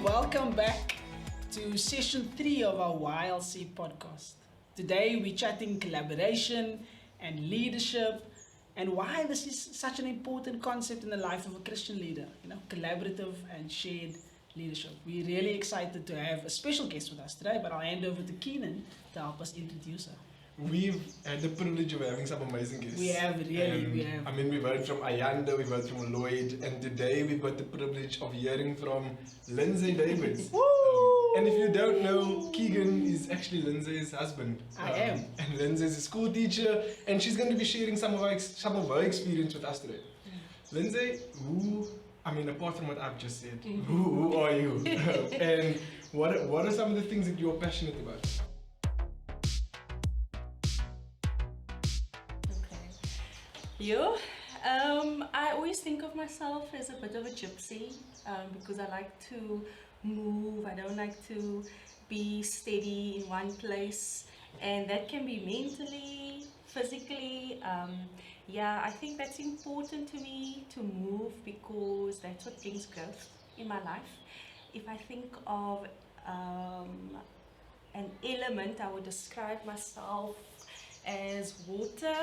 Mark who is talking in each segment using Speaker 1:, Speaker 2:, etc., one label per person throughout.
Speaker 1: welcome back to session 3 of our YLC podcast. Today we're chatting collaboration and leadership and why this is such an important concept in the life of a Christian leader, collaborative and shared leadership. We're really excited to have a special guest with us today, but I'll hand over to Keenan to help us introduce her.
Speaker 2: We've had the privilege of having some amazing guests.
Speaker 1: We have.
Speaker 2: I mean, we've heard from Ayanda, we've heard from Lloyd, and today we've got the privilege of hearing from Lindsay Davids. And if you don't know, Keegan is actually Lindsay's husband.
Speaker 1: I am.
Speaker 2: And Lindsay's a school teacher, and she's going to be sharing some of her experience with us today. Lindsay, apart from what I've just said, who are you? And what are some of the things that you're passionate about?
Speaker 3: I always think of myself as a bit of a gypsy because I like to move. I don't like to be steady in one place, and that can be mentally, physically. I think that's important to me to move because that's what brings growth in my life. If I think of an element, I would describe myself as water.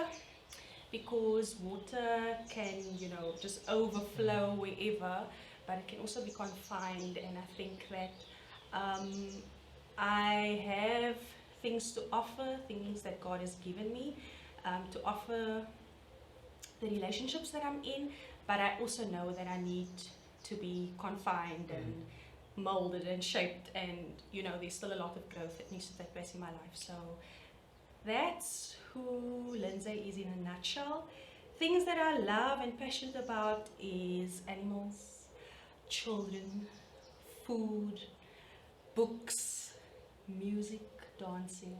Speaker 3: Because water can, just overflow wherever, but it can also be confined. And I think that I have things to offer, things that God has given me to offer the relationships that I'm in, but I also know that I need to be confined and molded and shaped, and there's still a lot of growth that needs to take place in my life. So that's who Lindsay is in a nutshell. Things that I love and passionate about is animals, children, food, books, music, dancing,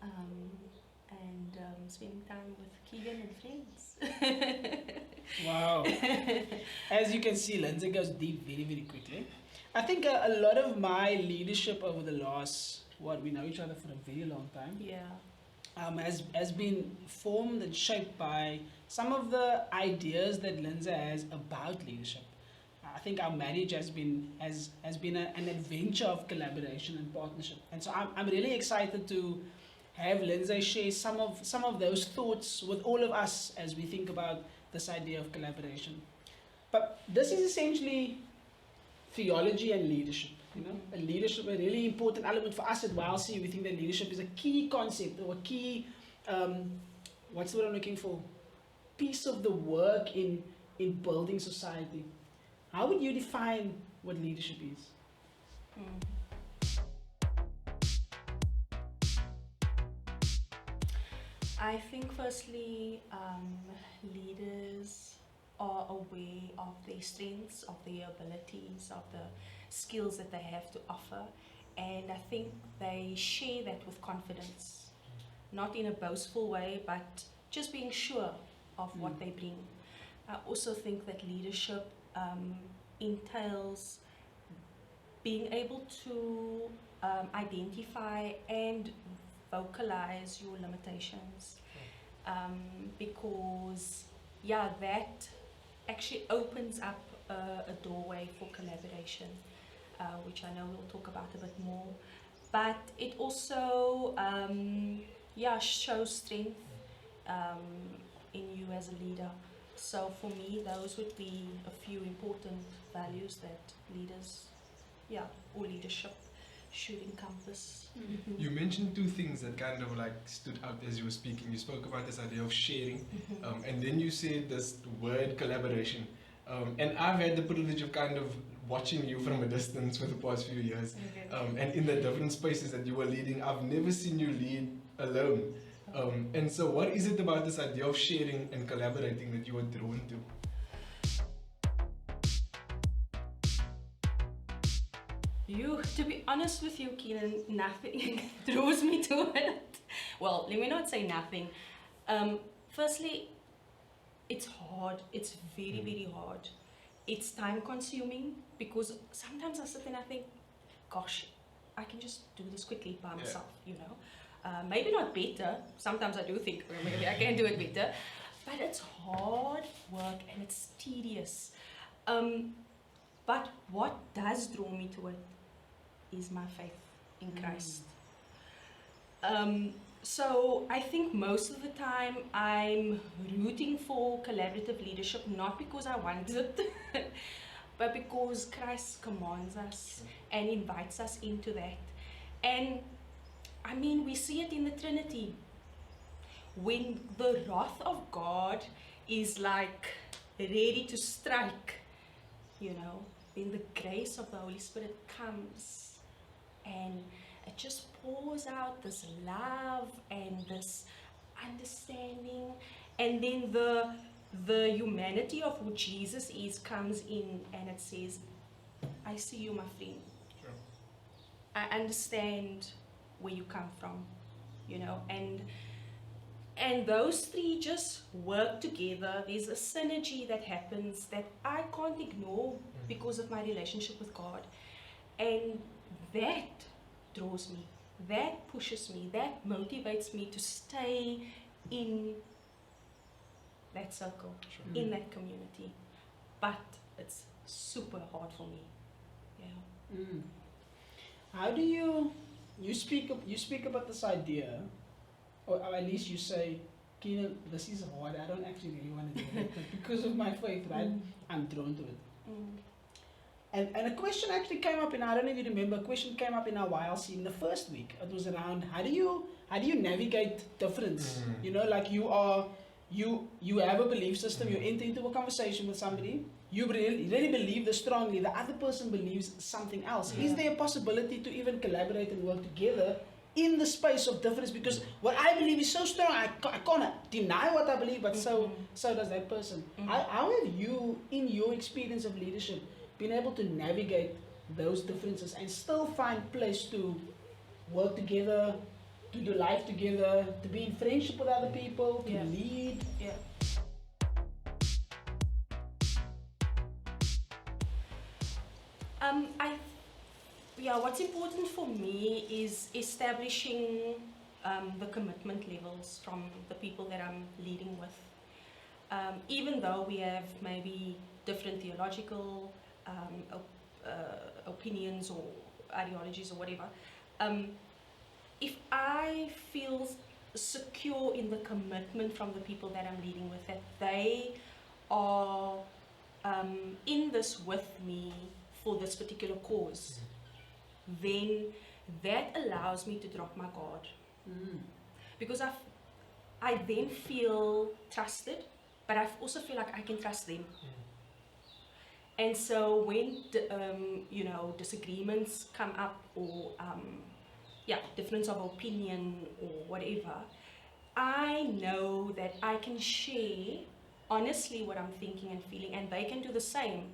Speaker 3: and spending time with Keegan and friends.
Speaker 1: Wow. As you can see, Lindsay goes deep very, very quickly. I think a lot of my leadership over the last, we know each other for a very long time.
Speaker 3: Yeah.
Speaker 1: Has been formed and shaped by some of the ideas that Lindsay has about leadership. I think our marriage has been an adventure of collaboration and partnership, and so I'm really excited to have Lindsay share some of those thoughts with all of us as we think about this idea of collaboration. But this is essentially theology and leadership. A leadership, a really important element for us at YLC. We think that leadership is a key concept or a key, what's the word I'm looking for? Piece of the work in building society. How would you define what leadership is?
Speaker 3: I think firstly, leaders are aware of their strengths, of their abilities, of the skills that they have to offer, and I think they share that with confidence, not in a boastful way, but just being sure of what they bring. I also think that leadership entails being able to identify and vocalize your limitations, because that actually opens up a doorway for collaboration, which I know we'll talk about a bit more. But it also shows strength in you as a leader. So for me, those would be a few important values that leaders, or leadership should encompass.
Speaker 2: You mentioned two things that kind of stood out as you were speaking. You spoke about this idea of sharing, and then you said this word collaboration. And I've had the privilege of kind of watching you from a distance for the past few years, and in the different spaces that you were leading, I've never seen you lead alone. And so what is it about this idea of sharing and collaborating that you were drawn to?
Speaker 3: To be honest with you, Keenan, nothing draws me to it. Well, let me not say nothing. Firstly, it's hard. It's very, very hard. It's time consuming because sometimes I sit and I think, gosh, I can just do this quickly by myself, Maybe not better. Sometimes I do think maybe I can do it better. But it's hard work and it's tedious. But what does draw me to it is my faith in Christ. So I think most of the time I'm rooting for collaborative leadership, not because I want it, but because Christ commands us and invites us into that. And I mean, we see it in the Trinity. When the wrath of God is like ready to strike, you know, then the grace of the Holy Spirit comes and it just pours out this love and this understanding, and then the humanity of who Jesus is comes in, and it says, I see you, my friend.
Speaker 2: Sure.
Speaker 3: I understand where you come from, you know, and those three just work together. There's a synergy that happens that I can't ignore because of my relationship with God, and that draws me, that pushes me, that motivates me to stay in that circle, in that community. But it's super hard for me. Yeah.
Speaker 1: How do you speak about this idea, or at least you say, Keenan, this is hard, I don't actually really want to do it, but because of my faith, right, I'm drawn to it. And a question actually came up, and I don't know if you remember, a question came up in our YLC in the first week. It was around how do you navigate difference? You know, like you have a belief system, you enter into a conversation with somebody, you really believe this strongly, the other person believes something else. Is there a possibility to even collaborate and work together in the space of difference? Because what I believe is so strong, I can't deny what I believe, but so does that person. How have you, in your experience of leadership, been able to navigate those differences and still find place to work together, to do life together, to be in friendship with other people, to lead?
Speaker 3: What's important for me is establishing the commitment levels from the people that I'm leading with. Even though we have maybe different theological opinions or ideologies or whatever, if I feel secure in the commitment from the people that I'm leading with, that they are in this with me for this particular cause, then that allows me to drop my guard. Because I then feel trusted, but I also feel like I can trust them. And so when disagreements come up, or difference of opinion or whatever, I know that I can share honestly what I'm thinking and feeling, and they can do the same.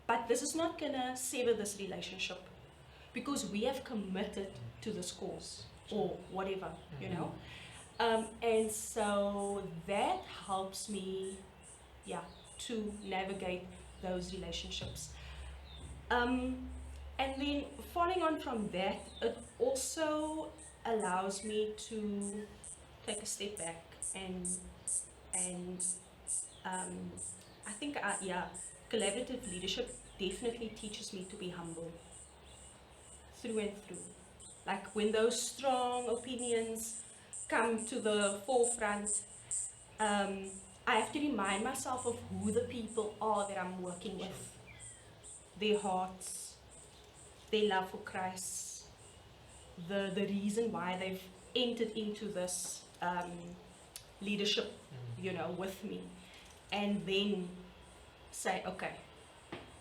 Speaker 3: But this is not gonna sever this relationship, because we have committed to this cause or whatever, you know. And so that helps me, to navigate those relationships. And then following on from that, it also allows me to take a step back and I think collaborative leadership definitely teaches me to be humble through and through. Like when those strong opinions come to the forefront, I have to remind myself of who the people are that I'm working with, their hearts, their love for Christ, the reason why they've entered into this leadership, with me, and then say, okay,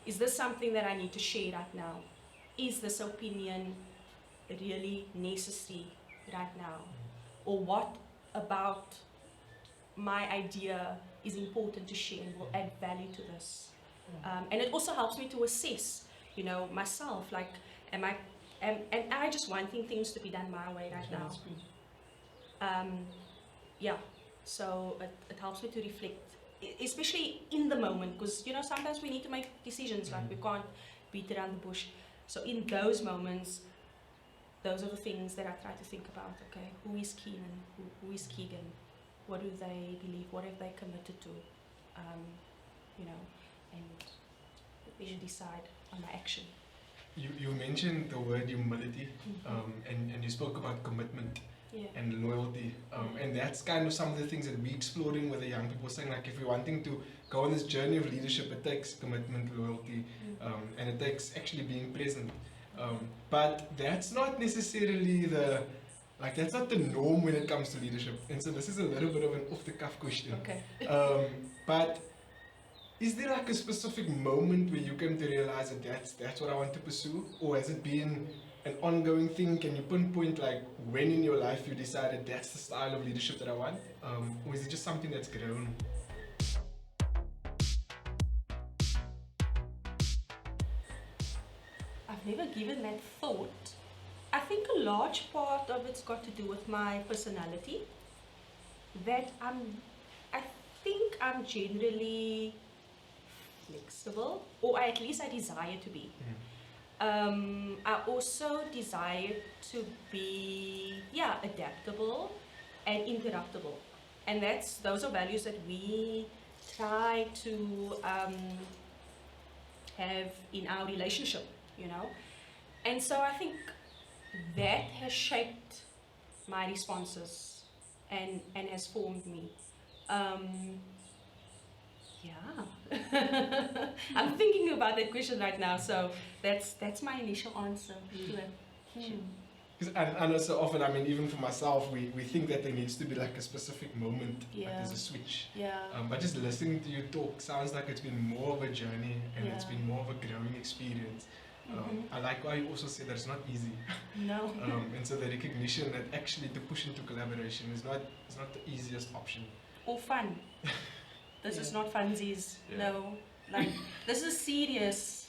Speaker 3: is this something that I need to share right now? Is this opinion really necessary right now? Or what about my idea is important to share and will add value to this? And it also helps me to assess, myself, like, am I just wanting things to be done my way right now? So it helps me to reflect, especially in the moment, because sometimes we need to make decisions, like we can't beat around the bush. So in those moments, those are the things that I try to think about. Okay, who is Keenan? Who is Keegan? What do they believe? What have they committed to? And then decide on my action.
Speaker 2: You mentioned the word humility,
Speaker 3: Mm-hmm.
Speaker 2: and you spoke about commitment
Speaker 3: Yeah.
Speaker 2: and loyalty, and that's kind of some of the things that we're exploring with the young people, saying like if we're wanting to go on this journey of leadership, it takes commitment, loyalty, and it takes actually being present. But that's not necessarily that's not the norm when it comes to leadership. And so this is a little bit of an off-the-cuff question.
Speaker 3: Okay.
Speaker 2: But is there like a specific moment where you came to realize that that's what I want to pursue? Or has it been an ongoing thing? Can you pinpoint like when in your life you decided that's the style of leadership that I want? Or is it just something that's grown?
Speaker 3: I've never given that thought. I think a large part of it's got to do with my personality. That I think I'm generally flexible, or at least I desire to be. I also desire to be, adaptable and interruptible. And those are values that we try to have in our relationship, And so I think that has shaped my responses and has formed me. I'm thinking about that question right now, so that's my initial answer to it.
Speaker 2: Because I know so often, I mean, even for myself, we think that there needs to be like a specific moment, like there's a switch. But just listening to you talk sounds like it's been more of a journey and it's been more of a growing experience. I like why you also say that it's not easy.
Speaker 3: No.
Speaker 2: And so the recognition that actually to push into collaboration is not the easiest option.
Speaker 3: Or fun. This is not funsies. No. Like this is serious.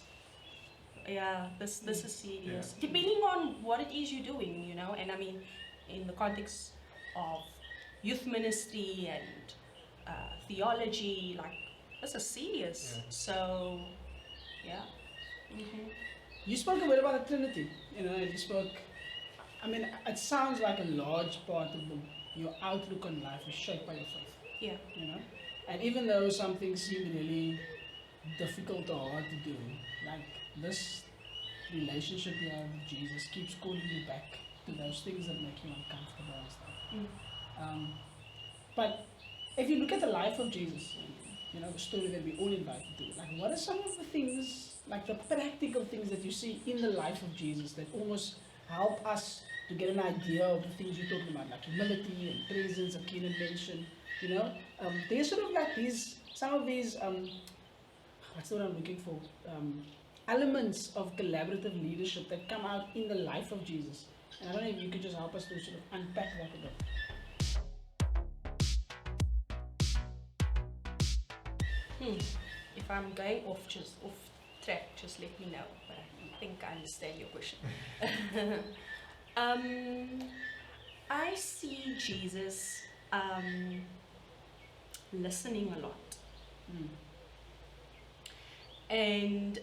Speaker 3: This is serious. Depending on what it is you're doing, and I mean in the context of youth ministry and theology, like this is serious. So
Speaker 1: You spoke a bit about the Trinity, you spoke, I mean, it sounds like a large part of your outlook on life is shaped by your faith.
Speaker 3: Yeah.
Speaker 1: And even though some things seem really difficult or hard to do, like this relationship you have with Jesus keeps calling you back to those things that make you uncomfortable and stuff. But if you look at the life of Jesus, the story that we all invited to, like what are some of the things, like the practical things that you see in the life of Jesus that almost help us to get an idea of the things you're talking about, like humility and presence, a keen mention, there's sort of like some of these, what's the word I'm looking for, elements of collaborative leadership that come out in the life of Jesus. And I don't know if you could just help us to sort of unpack that a bit.
Speaker 3: If I'm going off track, just let me know. But I think I understand your question. I see Jesus listening a lot, and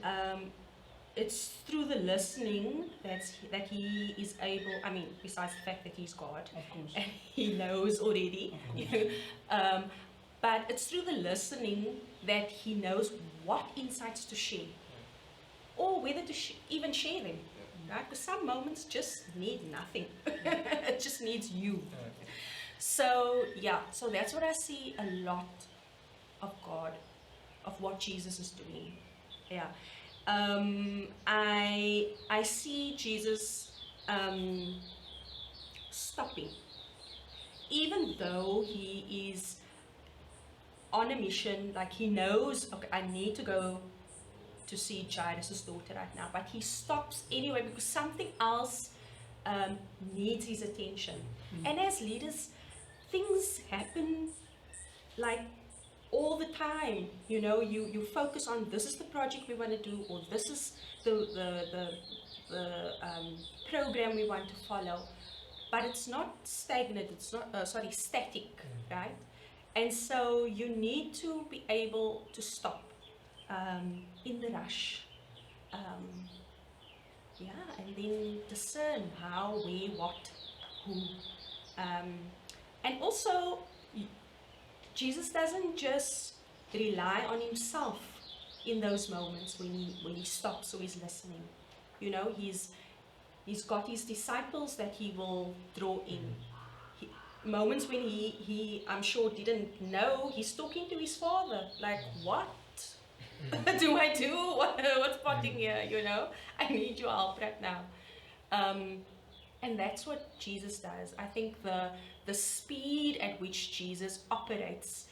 Speaker 3: it's through the listening that he is able. I mean, besides the fact that he's God,
Speaker 1: Of course.
Speaker 3: and he knows already, but it's through the listening that he knows what insights to share, or whether to even share them. Right? Because some moments just need nothing. It just needs you. So that's what I see a lot of God, of what Jesus is doing. I see Jesus stopping, even though he is on a mission. Like he knows, okay, I need to go to see Jairus' daughter right now, but he stops anyway because something else needs his attention. And as leaders, things happen like all the time. You focus on, this is the project we want to do, or this is the program we want to follow, but it's not stagnant, it's not static, right? And so you need to be able to stop in the rush, and then discern how, where, what, who, and also Jesus doesn't just rely on himself in those moments when he stops or he's listening. You know, he's got his disciples that he will draw in. Moments when he I'm sure didn't know he's talking to his father, like, what do I do? What's potting here? You know, I need your help right now. And that's what Jesus does. I think the speed at which Jesus operates,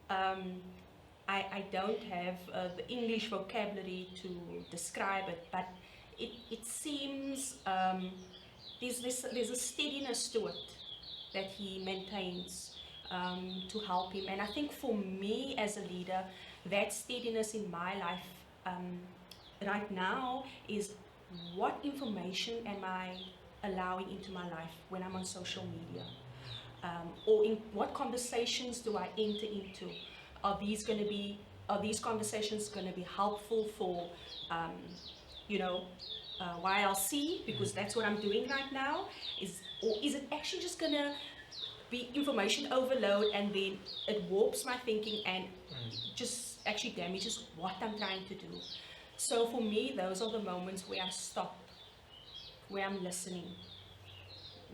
Speaker 3: I don't have the English vocabulary to describe it, but it seems there's a steadiness to it that he maintains to help him. And I think for me as a leader, that steadiness in my life right now is, what information am I allowing into my life when I'm on social media? Or in what conversations do I enter into? Are these conversations going to be helpful for YLC, because that's what I'm doing right now? Or is it actually just going to be information overload, and then it warps my thinking and just actually damages what I'm trying to do? So for me, those are the moments where I stop, where I'm listening,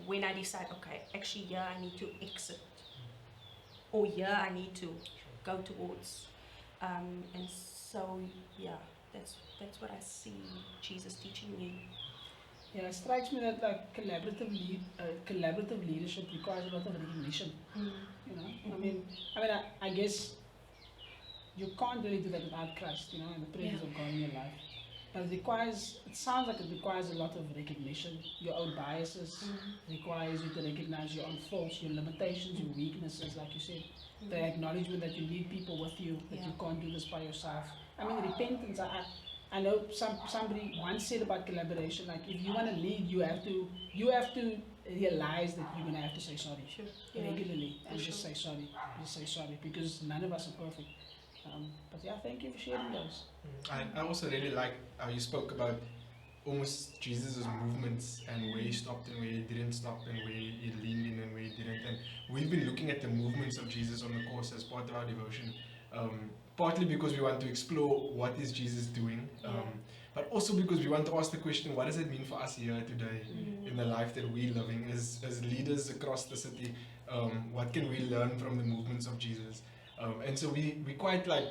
Speaker 3: when I decide, okay, actually here I need to exit, or here I need to go towards. And so yeah, that's what I see Jesus teaching me.
Speaker 1: Yeah, it strikes me that like collaborative leadership requires a lot of recognition. You know, I guess you can't really do that without Christ, you know, and the presence of God in your life. But it sounds like it requires a lot of recognition. Your own biases requires you to recognize your own faults, your limitations, your weaknesses, like you said. The acknowledgement that you need people with you, that you can't do this by yourself. I mean, repentance, I know somebody once said about collaboration, like if you want to lead, you have to realize that you're going to have to say sorry regularly, and just say sorry, because none of us are perfect. But yeah, thank you for sharing those.
Speaker 2: I also really like how you spoke about almost Jesus' movements and where he stopped and where he didn't stop, and where he leaned in and where he didn't. And we've been looking at the movements of Jesus on the course as part of our devotion, partly because we want to explore what is Jesus doing, but also because we want to ask the question, what does it mean for us here today in the life that we're living as leaders across the city? What can we learn from the movements of Jesus? And so we quite like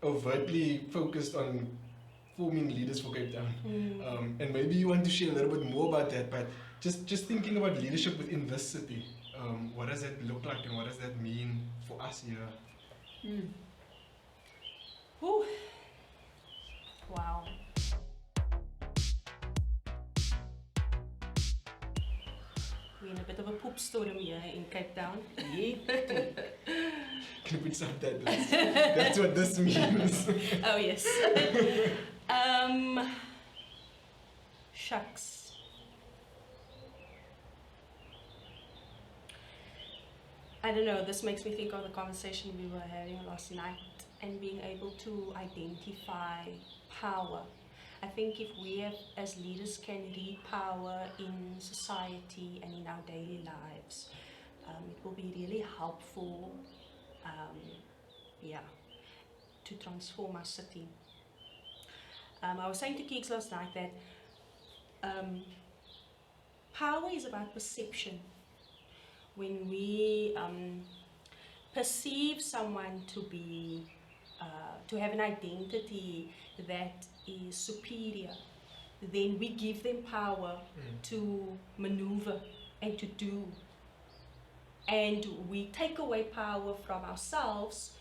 Speaker 2: overtly focused on forming leaders for Cape Town. And maybe you want to share a little bit more about that, but just thinking about leadership within this city, what does that look like and what does that mean for us here?
Speaker 3: Whew. Wow. We're in a bit of a poop storm here in Cape Town.
Speaker 2: Can you put subtitles? That's what this means.
Speaker 3: Oh yes. Shucks. I don't know, this makes me think of the conversation we were having last night, and being able to identify power. I think if we as leaders can read power in society and in our daily lives, it will be really helpful to transform our city. I was saying to Keeks last night that power is about perception. When we perceive someone to be to have an identity that is superior, then we give them power to maneuver and to do. And we take away power from ourselves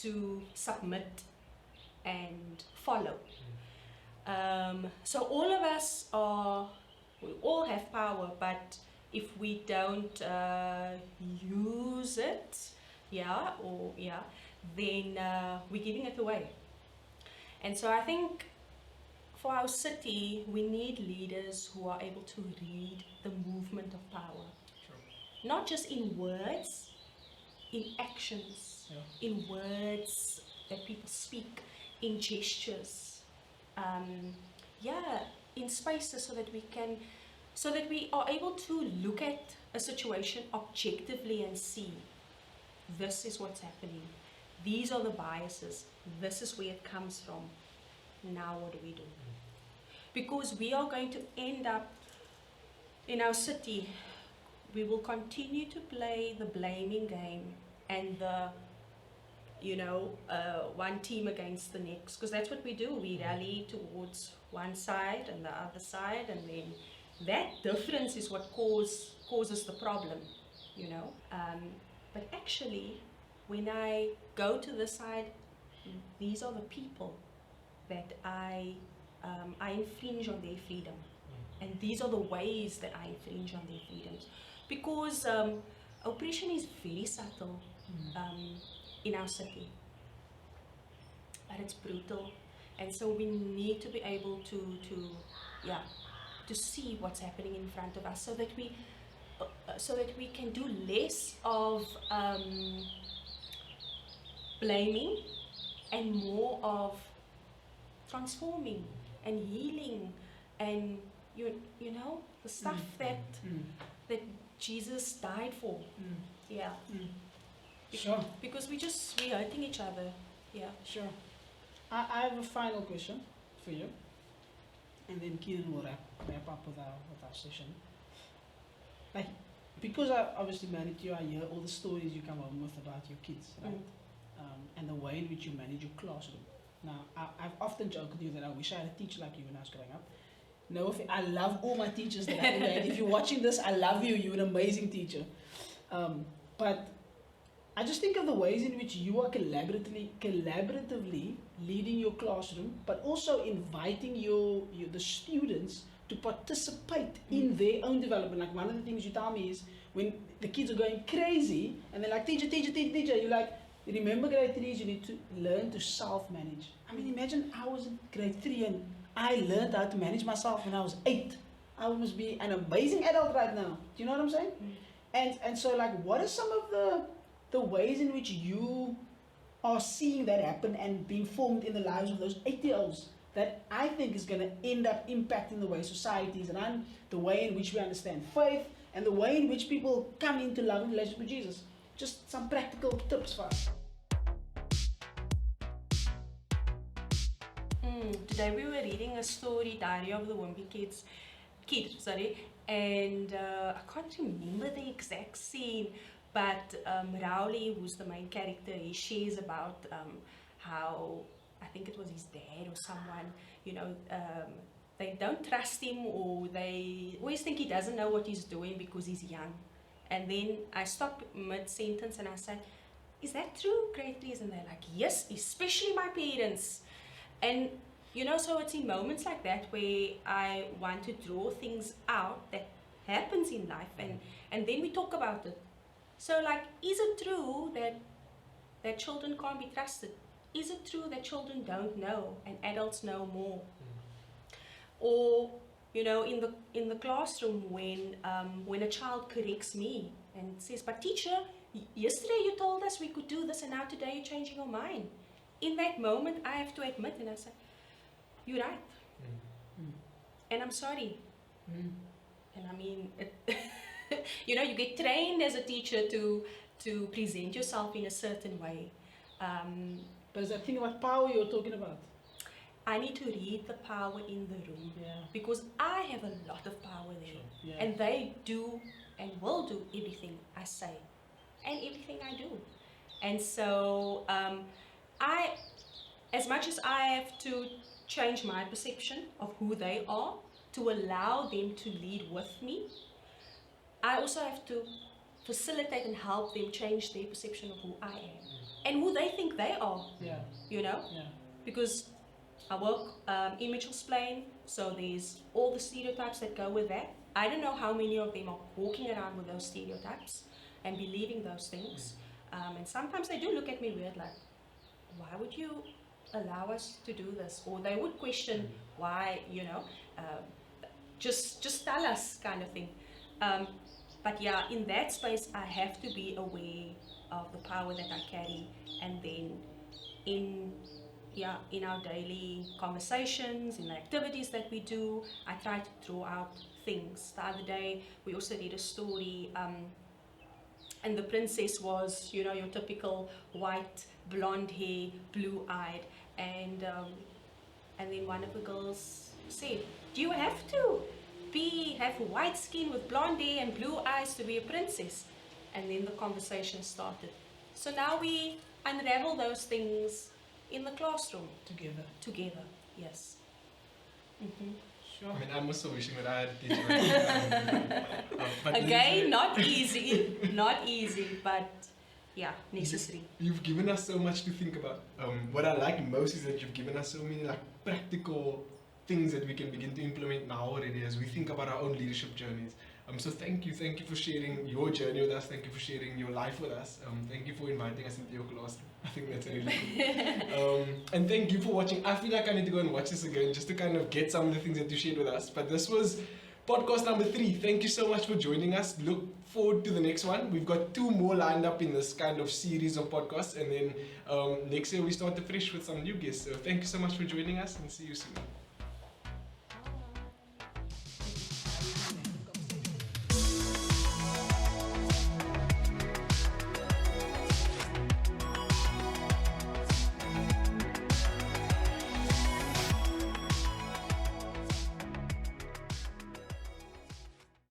Speaker 3: to submit and follow. So all of us we all have power, but if we don't use it, then we're giving it away. And so I think for our city, we need leaders who are able to read the movement of power.
Speaker 2: Sure.
Speaker 3: Not just in words, in actions, in words that people speak, in gestures, in spaces, so that we are able to look at a situation objectively and see, this is what's happening, These are the biases. This is where it comes from. Now what do we do? Because we are going to end up in our city, we will continue to play the blaming game and the, one team against the next, because that's what we do. We rally towards one side and the other side, and then that difference is what causes the problem, But actually, when I go to this side, these are the people that I infringe on their freedom. And these are the ways that I infringe on their freedoms. Because oppression is very subtle in our city. But it's brutal. And so we need to be able to see what's happening in front of us, so that we can do less of blaming and more of transforming and healing and the stuff that Jesus died for. Yeah.
Speaker 1: Sure.
Speaker 3: Because we're hurting each other. Yeah.
Speaker 1: Sure. I have a final question for you, and then Kieran will wrap up with our session. Like, because I obviously married you, I hear all the stories you come home with about your kids, right? And the way in which you manage your classroom. Now, I've often joked with you that I wish I had a teacher like you when I was growing up. No, I love all my teachers that I ever had. If you're watching this, I love you. You're an amazing teacher. But I just think of the ways in which you are collaboratively leading your classroom, but also inviting the students to participate in their own development. Like, one of the things you tell me is when the kids are going crazy and they're like, teacher, you're like, remember grade 3s, you need to learn to self-manage. I mean, imagine I was in grade 3 and I learned how to manage myself when I was 8. I must be an amazing adult right now. Do you know what I'm saying? And so, like, what are some of the ways in which you are seeing that happen and being formed in the lives of those 8-year-olds that I think is going to end up impacting the way societies run, the way in which we understand faith, and the way in which people come into love and relationship with Jesus? Just some practical tips for us.
Speaker 3: Today we were reading a story, Diary of the Wimpy Kid, and I can't remember the exact scene, but Rowley, who's the main character, he shares about how, I think it was his dad or someone, they don't trust him, or they always think he doesn't know what he's doing because he's young. And then I stop mid-sentence and I say, is that true, grade 3s? And they're like, yes, especially my parents. And, so it's in moments like that where I want to draw things out that happens in life, and then we talk about it. So, like, is it true that children can't be trusted? Is it true that children don't know and adults know more? Or, in the classroom, when a child corrects me and says, but teacher, yesterday you told us we could do this and now today you're changing your mind. In that moment, I have to admit, and I say, you're right. And I'm sorry. And I mean, you get trained as a teacher to present yourself in a certain way.
Speaker 1: But is that thing about power you're talking about?
Speaker 3: I need to read the power in the room, because I have a lot of power there, and they do and will do everything I say and everything I do. And so as much as I have to change my perception of who they are to allow them to lead with me, I also have to facilitate and help them change their perception of who I am and who they think they are. Because I work in Mitchell's Plain, so there's all the stereotypes that go with that. I don't know how many of them are walking around with those stereotypes and believing those things. And sometimes they do look at me weird, like, why would you allow us to do this? Or they would question why, just tell us, kind of thing. But yeah, in that space, I have to be aware of the power that I carry, and then in our daily conversations, in the activities that we do, I try to draw out things. The other day, we also read a story And the princess was, you know, your typical white, blonde hair, blue-eyed. And then one of the girls said, do you have to have white skin with blonde hair and blue eyes to be a princess? And then the conversation started. So now we unravel those things in the classroom. Together, yes.
Speaker 1: Sure.
Speaker 2: I mean, I'm also wishing that I had a teacher. But
Speaker 3: Again, not easy, but yeah, necessary.
Speaker 2: You've given us so much to think about. What I like most is that you've given us so many like practical things that we can begin to implement now already as we think about our own leadership journeys. So thank you for sharing your journey with us. Thank you for sharing your life with us. Thank you for inviting us into your classroom. I think that's really cool. And thank you for watching. I feel like I need to go and watch this again just to kind of get some of the things that you shared with us. But this was podcast number 3. Thank you so much for joining us. Look forward to the next one. We've got 2 more lined up in this kind of series of podcasts. And then next year we start afresh with some new guests. So thank you so much for joining us and see you soon.